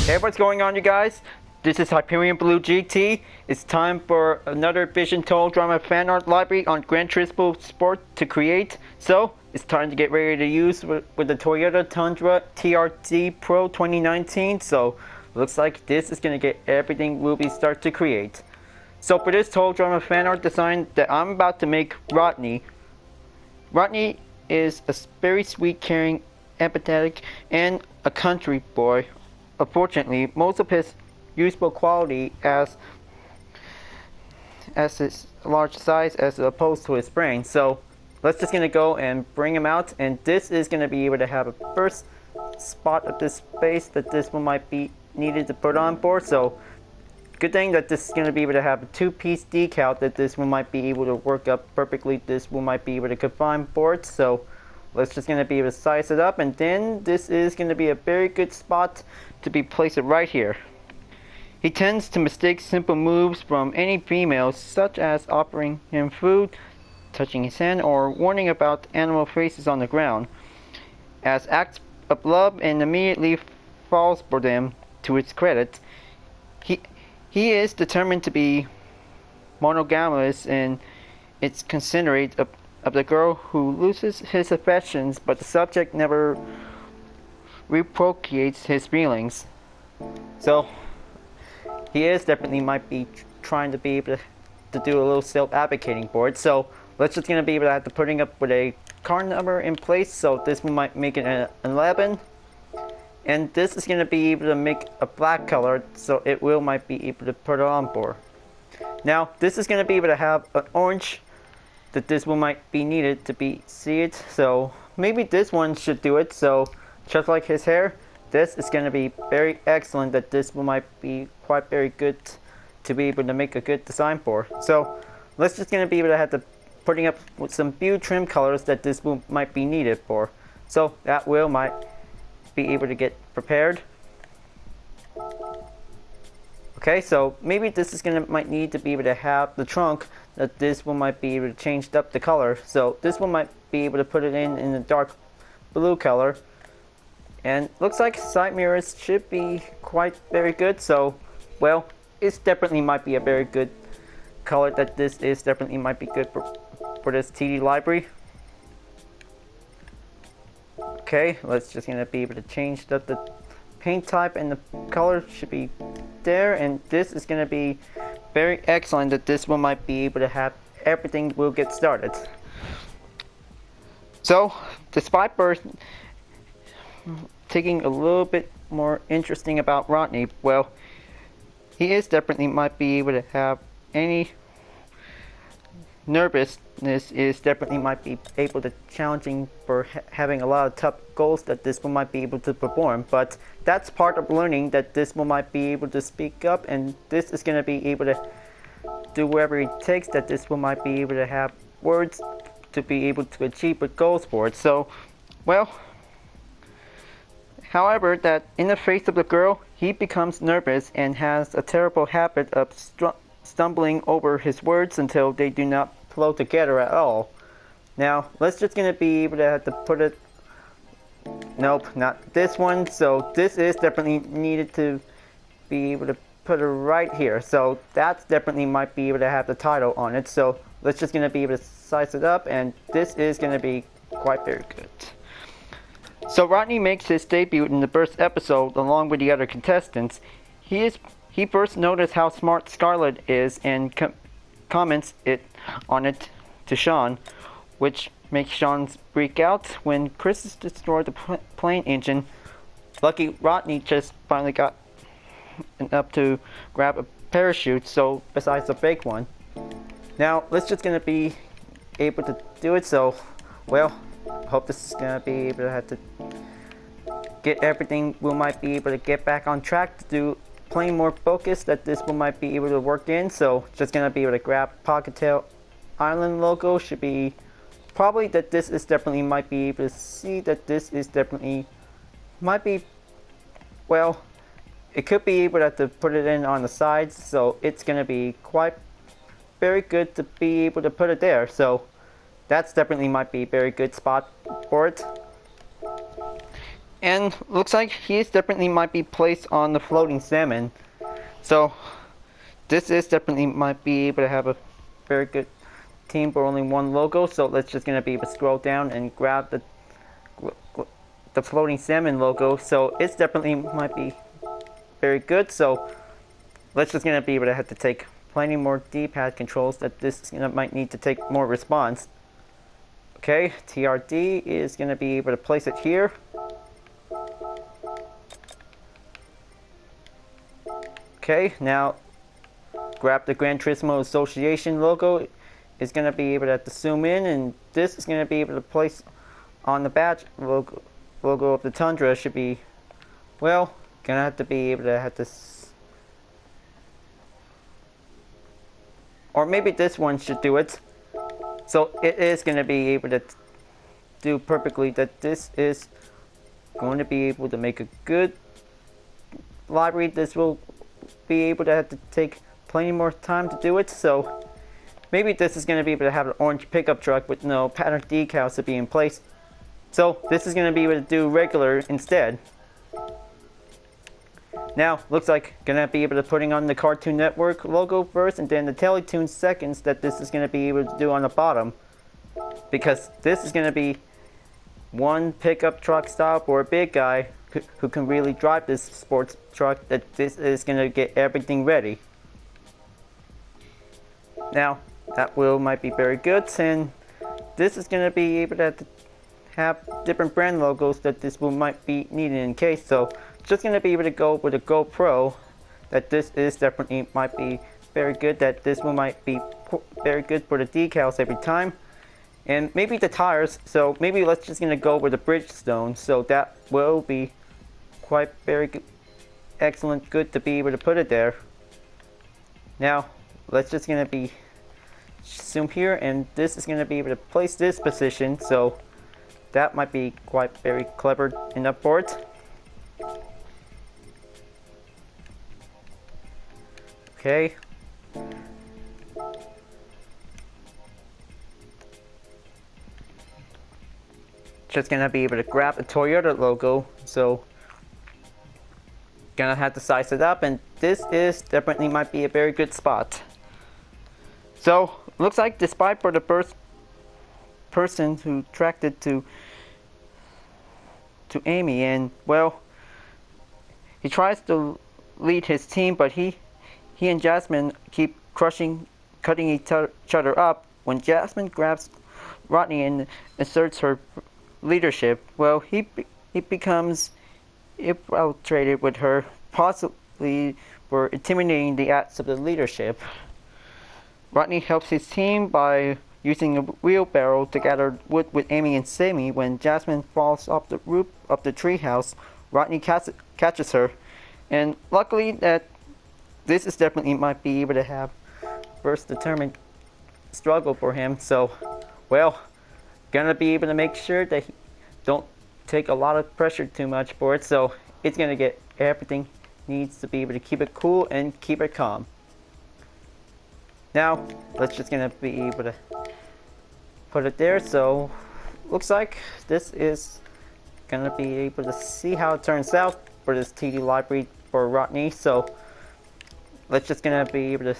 Hey, what's going on, you guys? This is Hyperion-Blue-GT. It's time for another Vision Total Drama fan art library on Gran Turismo Sport to create. So, it's time to get ready to use with the Toyota Tundra TRD Pro 2019. So, looks like this is going to get everything we'll start to create. So, for this Total Drama fan art design that I'm about to make, Rodney is a very sweet, caring, empathetic, and a country boy. Unfortunately, most of his usable quality as his large size as opposed to his brain. So let's just gonna go and bring him out, and this is gonna be able to have a first spot of this space that this one might be needed to put on board. So good thing that this is gonna be able to have a two-piece decal that this one might be able to work up perfectly. This one might be able to confine board. So let's just gonna be able to size it up, and then this is gonna be a very good spot to be placed right here. He tends to mistake simple moves from any female, such as offering him food, touching his hand, or warning about animal faces on the ground, as acts of love, and immediately falls for them. To its credit, he is determined to be monogamous, and it's considerate of the girl who loses his affections, but the subject never reciprocates his feelings. So he is definitely might be trying to be able to do a little self-advocating for it. So let's just gonna be able to have to putting up with a car number in place. So this one might make it an 11, and this is gonna be able to make a black color, so it will might be able to put it on board. Now this is gonna be able to have an orange that this one might be needed to be see it. So maybe this one should do it. So just like his hair, this is going to be very excellent, that this one might be quite very good to be able to make a good design for. So let's just going to be able to have to putting up with some few trim colors that this one might be needed for. So that will might be able to get prepared. Okay, so maybe this is gonna might need to be able to have the trunk that this one might be able to change up the color. So this one might be able to put it in a dark blue color. And looks like side mirrors should be quite very good. So, well, it's definitely might be a very good color that this is definitely might be good for this TD library. Okay, let's just gonna be able to change the paint type, and the color should be there. And this is gonna be very excellent that this one might be able to have everything will get started. So, despite first taking a little bit more interesting about Rodney, well, he is definitely might be able to have any nervousness is definitely might be able to challenging for having a lot of tough goals that this one might be able to perform. But that's part of learning, that this one might be able to speak up, and this is going to be able to do whatever it takes that this one might be able to have words to be able to achieve with goals for it. So, well, however, that in the face of the girl, he becomes nervous and has a terrible habit of stumbling over his words until they do not flow together at all. Now, let's just gonna be able to have to put it. Nope, not this one. So this is definitely needed to be able to put it right here. So that's definitely might be able to have the title on it. So let's just gonna be able to size it up, and this is gonna be quite very good. So Rodney makes his debut in the first episode along with the other contestants. He first noticed how smart Scarlett is and comments on it to Sean, which makes Sean freak out when Chris destroyed the plane engine. Lucky Rodney just finally got up to grab a parachute, so besides the fake one. Now let's just gonna be able to do it. So, well, hope this is gonna be able to have to get everything. We might be able to get back on track to do playing more focus that this one might be able to work in. So just gonna be able to grab Pocketail Island logo. Should be probably that this is definitely might be able to see that this is definitely might be, well, it could be able to have to put it in on the sides. So it's gonna be quite very good to be able to put it there. So that's definitely might be a very good spot for it. And looks like he definitely might be placed on the floating salmon. So this is definitely might be able to have a very good team for only one logo. So let's just gonna be able to scroll down and grab the floating salmon logo. So it's definitely might be very good. So let's just gonna be able to have to take plenty more D-pad controls that this might need to take more response. Okay, TRD is gonna be able to place it here. Okay, now grab the Gran Turismo Association logo. It's going to be able to have to zoom in, and this is going to be able to place on the badge logo of the Tundra. Should be, well, going to have to be able to have this, or maybe this one should do it. So it is going to be able to do perfectly that this is going to be able to make a good library. This will be able to have to take plenty more time to do it. So maybe this is going to be able to have an orange pickup truck with no pattern decals to be in place. So this is going to be able to do regular instead. Now looks like going to be able to putting on the Cartoon Network logo first, and then the Teletoon seconds that this is going to be able to do on the bottom, because this is going to be one pickup truck style for a big guy who can really drive this sports truck, that this is going to get everything ready. Now that might be very good, and this is going to be able to have different brand logos that this might be needed in case. So just going to be able to go with a GoPro, that this is definitely might be very good, that this one might be very good for the decals every time. And maybe the tires, so maybe let's just gonna go with the Bridgestone, so that will be quite very good, excellent, good to be able to put it there. Now let's just gonna be zoom here, and this is gonna be able to place this position, so that might be quite very clever enough for it. Okay. Just gonna be able to grab a Toyota logo, so gonna have to size it up, and this is definitely might be a very good spot. So looks like despite for the first person who tracked it to Amy, and well, he tries to lead his team, but he and Jasmine keep cutting each other up. When Jasmine grabs Rodney and asserts her leadership, well, he becomes infiltrated with her, possibly for intimidating the acts of the leadership. Rodney helps his team by using a wheelbarrow to gather wood with Amy and Sammy. When Jasmine falls off the roof of the treehouse, Rodney catches her, and luckily that this is definitely might be able to have first determined struggle for him. So, well, gonna be able to make sure that he don't take a lot of pressure too much for it, so it's gonna get everything needs to be able to keep it cool and keep it calm. Now let's just gonna be able to put it there. So looks like this is gonna be able to see how it turns out for this TD library for Rodney. So let's just gonna be able to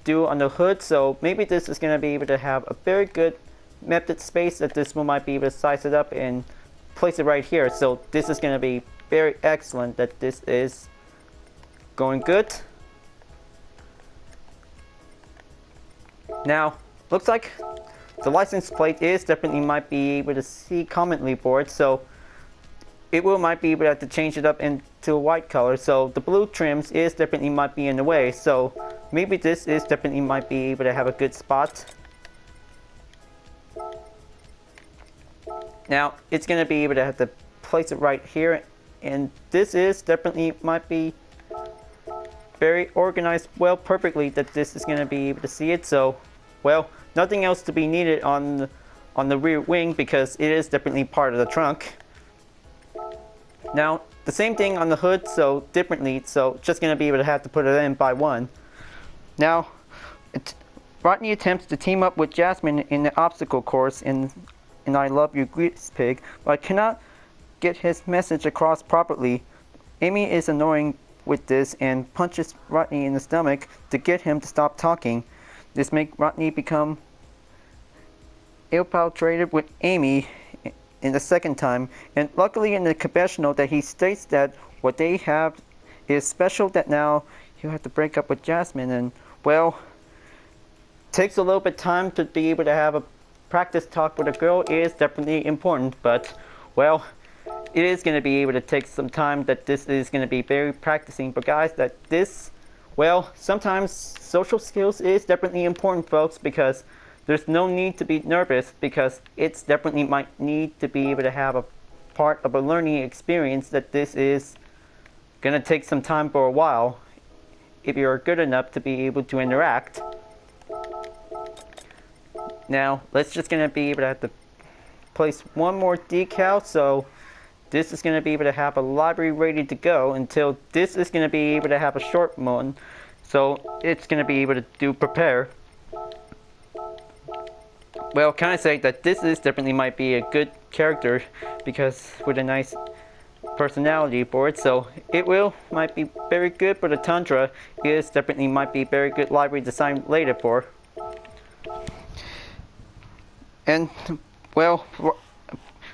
do on the hood. So maybe this is gonna be able to have a very good method space, that this one might be able to size it up and place it right here. So this is going to be very excellent, that this is going good. Now looks like the license plate is definitely might be able to see commonly for it, so it might be able to have to change it up into a white color. So the blue trims is definitely might be in the way, so maybe this is definitely might be able to have a good spot. Now it's going to be able to have to place it right here, and this is definitely might be very organized well perfectly, that this is going to be able to see it. So well, nothing else to be needed on the rear wing, because it is definitely part of the trunk. Now the same thing on the hood, so differently, so just going to be able to have to put it in by one. Now Rodney attempts to team up with Jasmine in the obstacle course in I Love You Grease Pig, but cannot get his message across properly. Amy is annoying with this and punches Rodney in the stomach to get him to stop talking. This makes Rodney become infatuated with Amy in the second time, and luckily in the confessional that he states that what they have is special, that now he'll have to break up with Jasmine, and well, takes a little bit time to be able to have a practice talk with a girl is definitely important, but well, it is going to be able to take some time, that this is going to be very practicing. But guys, that this, well, sometimes social skills is definitely important, folks, because there's no need to be nervous, because it's definitely might need to be able to have a part of a learning experience, that this is going to take some time for a while if you're good enough to be able to interact. Now, let's just going to be able to have to place one more decal, so this is going to be able to have a library ready to go until this is going to be able to have a short one, so it's going to be able to do prepare. Well, can I say that this is definitely might be a good character, because with a nice personality for it, so it might be very good for the Tundra. Is definitely might be very good library design later for. And well,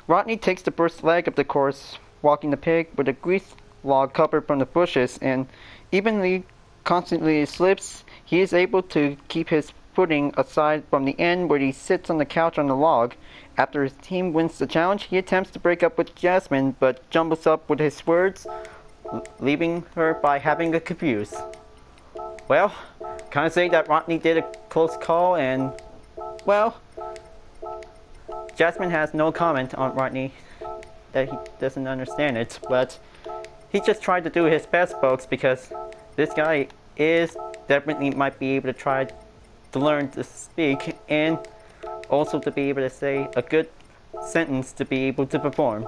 Rodney takes the first leg of the course, walking the pig with a grease log covered from the bushes, and evenly constantly slips. He is able to keep his footing aside from the end where he sits on the couch on the log. After his team wins the challenge, he attempts to break up with Jasmine, but jumbles up with his words, leaving her by having a confuse. Well, can I say that Rodney did a close call, and well, Jasmine has no comment on Rodney, that he doesn't understand it, but he just tried to do his best, folks, because this guy is definitely might be able to try to learn to speak, and also to be able to say a good sentence to be able to perform.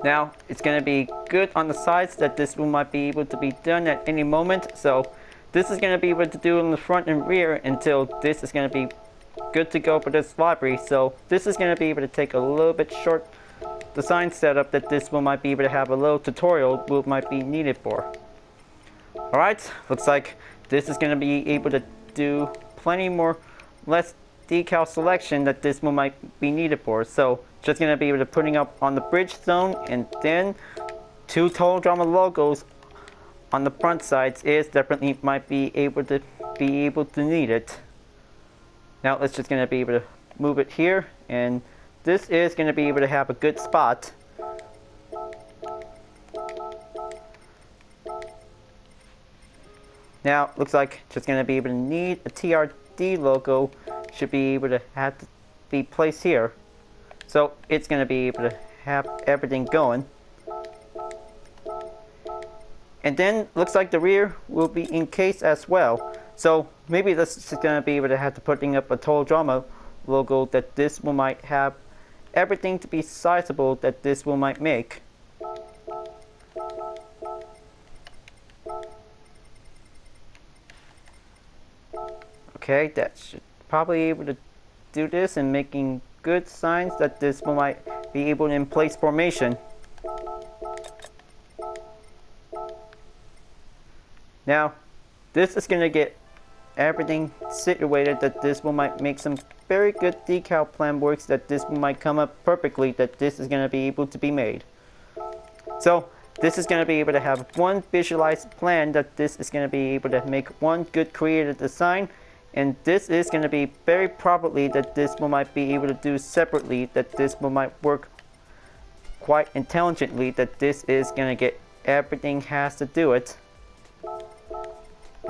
Now, it's going to be good on the sides, that this one might be able to be done at any moment, so this is going to be able to do in the front and rear until this is going to be good to go for this library. So this is going to be able to take a little bit short design setup, that this one might be able to have a little tutorial what might be needed for. Alright, looks like this is going to be able to do plenty more less decal selection that this one might be needed for. So just going to be able to putting up on the bridge zone, and then 2 Total Drama logos on the front sides is definitely might be able to need it. Now it's just going to be able to move it here, and this is going to be able to have a good spot. Now looks like just going to be able to need a TRD logo, should be able to have to be placed here. So it's going to be able to have everything going. And then looks like the rear will be encased as well. So maybe this is going to be able to have to putting up a Total Drama logo, that this one might have everything to be sizable, that this one might make. Okay, that should probably be able to do this, and making good signs that this one might be able to in place formation. Now, this is going to get everything situated, that this one might make some very good decal plan works, that this one might come up perfectly, that this is going to be able to be made. So this is going to be able to have one visualized plan, that this is going to be able to make one good creative design, and this is going to be very properly, that this one might be able to do separately, that this one might work quite intelligently, that this is going to get everything has to do it.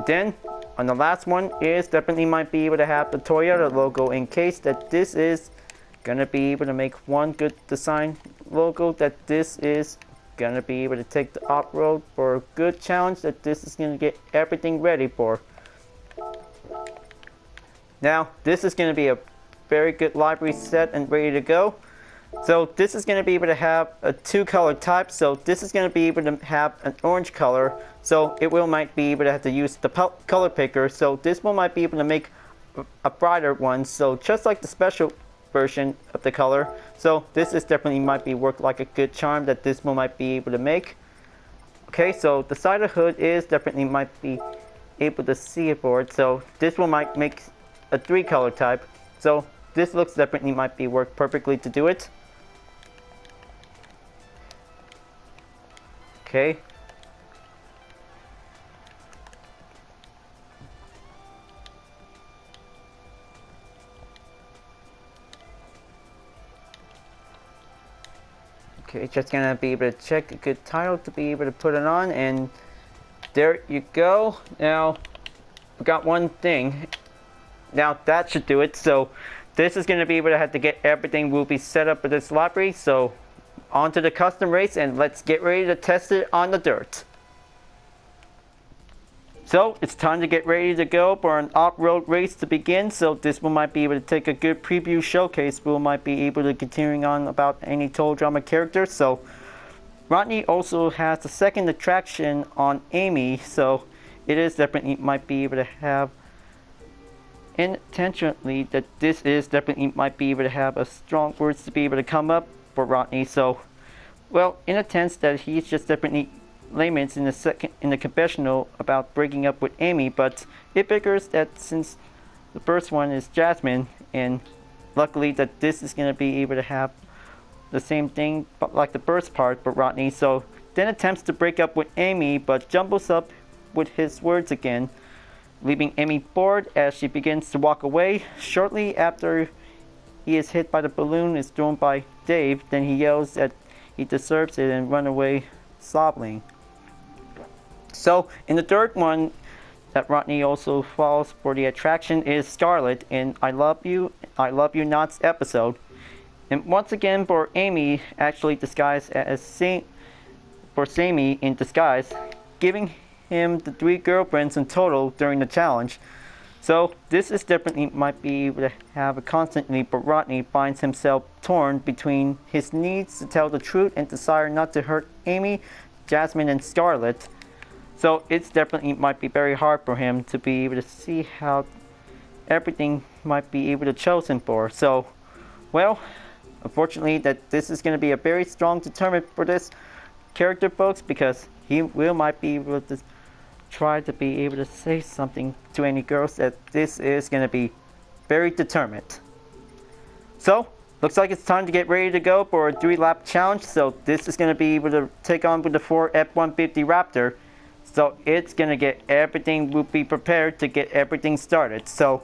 Then on the last one is definitely might be able to have the Toyota logo, in case that this is gonna be able to make one good design logo, that this is gonna be able to take the off-road for a good challenge, that this is gonna get everything ready for. Now this is gonna be a very good library set and ready to go. So this is going to be able to have a 2-color type. So this is going to be able to have an orange color. So it might be able to have to use the color picker. So this one might be able to make a brighter one. So just like the special version of the color. So this is definitely might be work like a good charm that this one might be able to make. Okay, so the side of the hood is definitely might be able to see it for it. So this one might make a 3-color type. So this looks definitely might be work perfectly to do it. Okay. Okay, just gonna be able to check a good title to be able to put it on, and there you go. Now, we got one thing. Now that should do it. So this is gonna be able to have to get everything will be set up with this library. So onto the custom race, and let's get ready to test it on the dirt. So it's time to get ready to go for an off-road race to begin. So this one might be able to take a good preview showcase. We might be able to continuing on about any Total Drama characters. So Rodney also has a second attraction on Amy. So it is definitely might be able to have intentionally that this is definitely might be able to have a strong words to be able to come up for Rodney. So well, in a sense that he's just definitely laments in the confessional about breaking up with Amy, but it figures that since the first one is Jasmine, and luckily that this is going to be able to have the same thing but like the first part for Rodney. So then attempts to break up with Amy, but jumbles up with his words again, leaving Amy bored as she begins to walk away. Shortly after he is hit by the balloon is thrown by Dave, then he yells that he deserves it and run away sobbing. So in the third one that Rodney also falls for the attraction is Scarlett in I Love You Not's episode. And once again for Amy actually disguised as Sammy in disguise, giving him the 3 girlfriends in total during the challenge. So this is definitely might be able to have a constantly, but Rodney finds himself torn between his needs to tell the truth and desire not to hurt Amy, Jasmine, and Scarlett. So it's definitely might be very hard for him to be able to see how everything might be able to chosen for. So, well, unfortunately that this is going to be a very strong determinant for this character, folks, because he might be able to try to be able to say something to any girls that this is going to be very determined. So, looks like it's time to get ready to go for a 3-lap challenge. So this is going to be able to take on with the Ford F-150 Raptor. So it's going to get everything, will be prepared to get everything started. So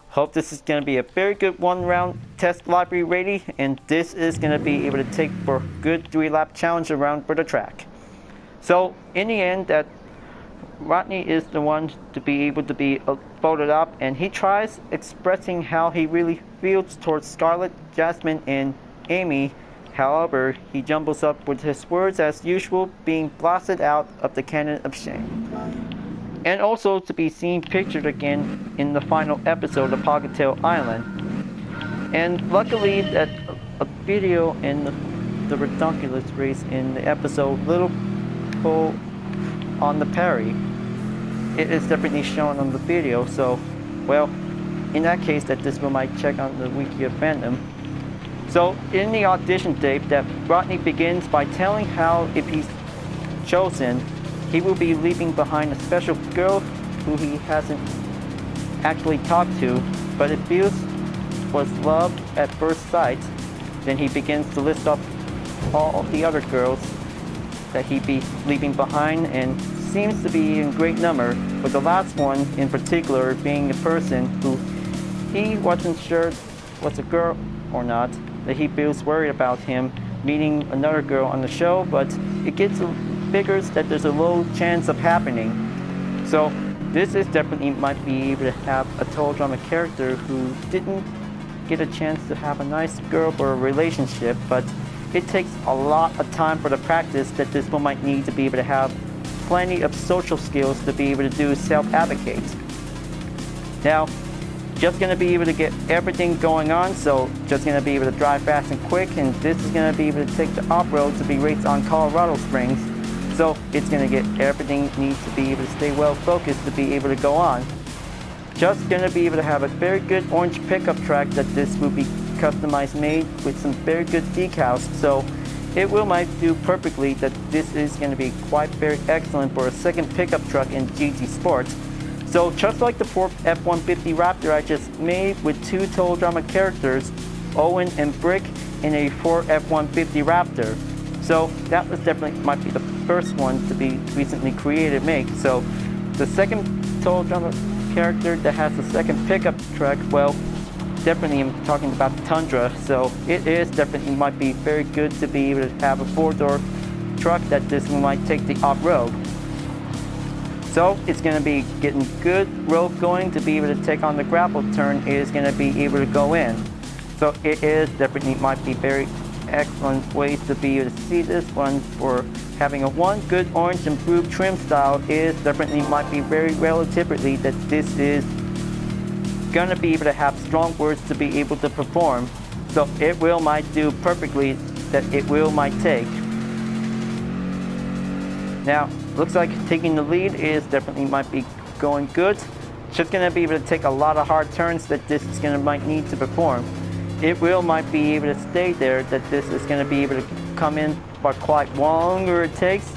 hope this is going to be a very good 1-round test library ready. And this is going to be able to take for a good 3-lap challenge around for the track. So in the end, that Rodney is the one to be able to be voted up. And he tries expressing how he really feels towards Scarlett, Jasmine, and Amy. However, he jumbles up with his words as usual, being blasted out of the cannon of shame. And also to be seen pictured again in the final episode of Pockettail Island. And luckily that a video in the ridiculous race in the episode Little Pull on the Perry, it is definitely shown on the video. So, well, in that case that this one might check on the wiki of fandom. So in the audition tape that Rodney begins by telling how if he's chosen, he will be leaving behind a special girl who he hasn't actually talked to, but it feels was love at first sight. Then he begins to list off all of the other girls that he'd be leaving behind, and seems to be in great number, with the last one in particular being a person who he wasn't sure was a girl or not, that he feels worried about him meeting another girl on the show, but it figures that there's a low chance of happening. So this is definitely might be able to have a Total Drama character who didn't get a chance to have a nice girl or a relationship, but it takes a lot of time for the practice that this one might need to be able to have plenty of social skills to be able to do self-advocate. Now, just going to be able to get everything going on, so just going to be able to drive fast and quick, and this is going to be able to take the off-road to be raced on Colorado Springs, so it's going to get everything it needs to be able to stay well focused to be able to go on. Just going to be able to have a very good orange pickup track that this will be customized made with some very good decals, so it will might do perfectly that this is going to be quite very excellent for a second pickup truck in GT Sports. So just like the Ford F-150 Raptor I just made with two Total Drama characters, Owen and Brick, in a Ford F-150 Raptor. So that was definitely might be the first one to be recently created made. So the second Total Drama character that has the second pickup truck, well, definitely I'm talking about the Tundra. So it is definitely might be very good to be able to have a four-door truck that this one might take the off-road. So it's going to be getting good road going to be able to take on the grapple turn. It is going to be able to go in. So it is definitely might be very excellent ways to be able to see this one for having a one good orange and blue trim style is definitely might be very relatively that this is going to be able to have strong words to be able to perform. So it will might do perfectly that it will might take. Now looks like taking the lead is definitely might be going good. Just going to be able to take a lot of hard turns that this is going to might need to perform. It will might be able to stay there that this is going to be able to come in for quite longer it takes.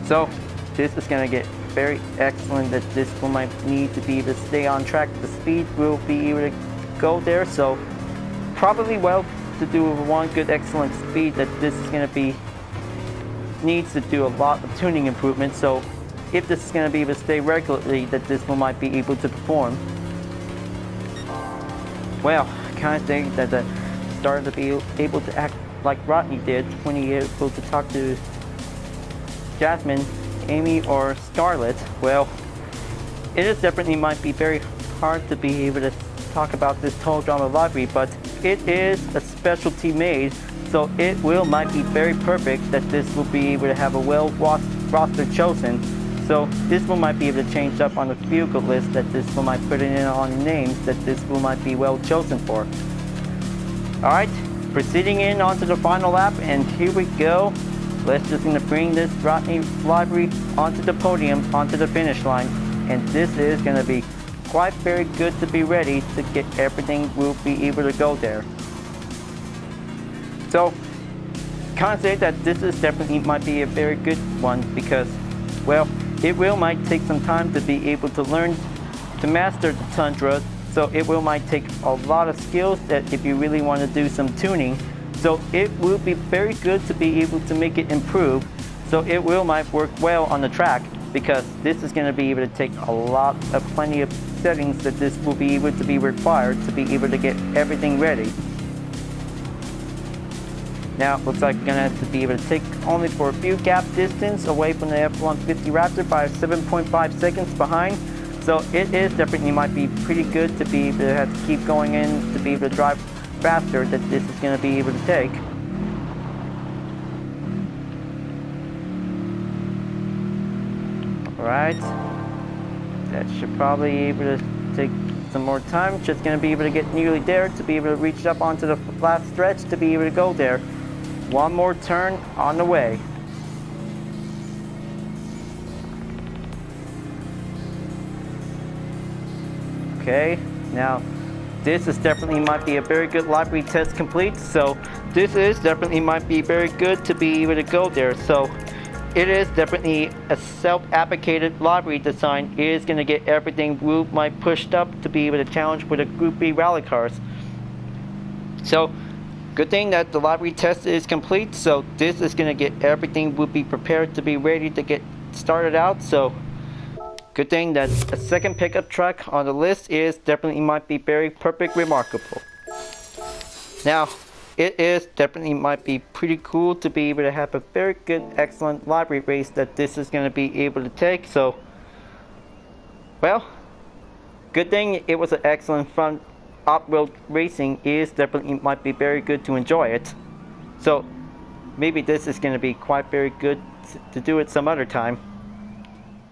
So this is going to get very excellent that this will might need to be able to stay on track. The speed will be able to go there. So probably well to do one good excellent speed that this is going to be needs to do a lot of tuning improvements. So if this is going to be able to stay regularly that this will might be able to perform. Well, I kind of think that the started to be able to act like Rodney did when he was able to talk to Jasmine, Amy, or Scarlett. Well, it is definitely might be very hard to be able to talk about this Total Drama Livery, but it is a specialty made, so it will might be very perfect that this will be able to have a well roster chosen. So this one might be able to change up on the vehicle list that this one might put it in on names that this one might be well chosen for. Alright, proceeding in onto the final lap, and here we go. Let's just gonna bring this Rodney livery onto the podium, onto the finish line, and this is gonna be quite very good to be ready to get everything will be able to go there. So, can't say that this is definitely might be a very good one because, well, it will might take some time to be able to learn to master the Tundra, so it will might take a lot of skills that if you really want to do some tuning. So it will be very good to be able to make it improve, so it will might work well on the track because this is going to be able to take a lot of plenty of settings that this will be able to be required to be able to get everything ready. Now it looks like we're going to have to be able to take only for a few gap distance away from the F-150 Raptor by 7.5 seconds behind. So it is definitely might be pretty good to be able to have to keep going in to be able to drive faster that this is going to be able to take. Alright, that should probably be able to take some more time. Just going to be able to get nearly there to be able to reach up onto the last stretch to be able to go there. One more turn on the way. Okay, now this is definitely might be a very good library test complete, so this is definitely might be very good to be able to go there. So it is definitely a self-applicated library design. It is going to get everything might pushed up to be able to challenge with the Group B rally cars. So good thing that the library test is complete, so this is going to get everything will be prepared to be ready to get started out. So good thing that a second pickup truck on the list is definitely might be very perfect remarkable. Now it is definitely might be pretty cool to be able to have a very good excellent library race that this is going to be able to take. So well, good thing it was an excellent fun off-road racing is definitely might be very good to enjoy it. So maybe this is going to be quite very good to do it some other time.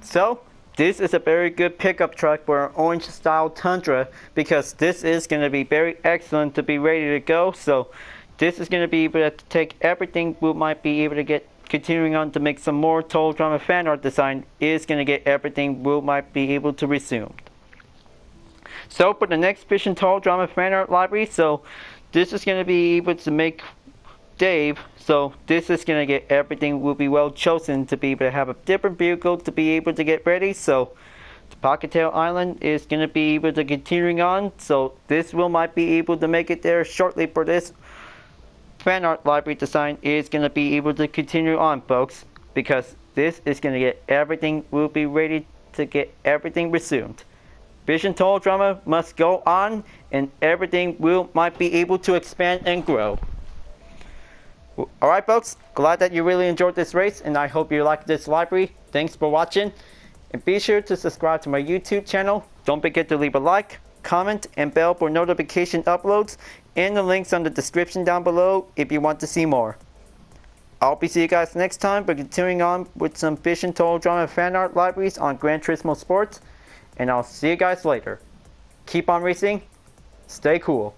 So this is a very good pickup truck for an orange style Tundra because this is going to be very excellent to be ready to go. So this is going to be able to take everything we might be able to get continuing on to make some more Total Drama fan art design is going to get everything we might be able to resume. So for the next Vision Total Drama fan art library, so this is going to be able to make Dave, so this is going to get everything will be well chosen to be able to have a different vehicle to be able to get ready. So the Pocketail Island is going to be able to continuing on, so this will might be able to make it there shortly. For this fan art library design is going to be able to continue on, folks, because this is going to get everything will be ready to get everything resumed. Vision Total Drama must go on, and everything will might be able to expand and grow. Alright folks, glad that you really enjoyed this race, and I hope you liked this library. Thanks for watching, and be sure to subscribe to my YouTube channel. Don't forget to leave a like, comment, and bell for notification uploads, and the links on the description down below if you want to see more. I'll be seeing you guys next time for continuing on with some Vision Total Drama fan art libraries on Gran Turismo Sports, and I'll see you guys later. Keep on racing, stay cool.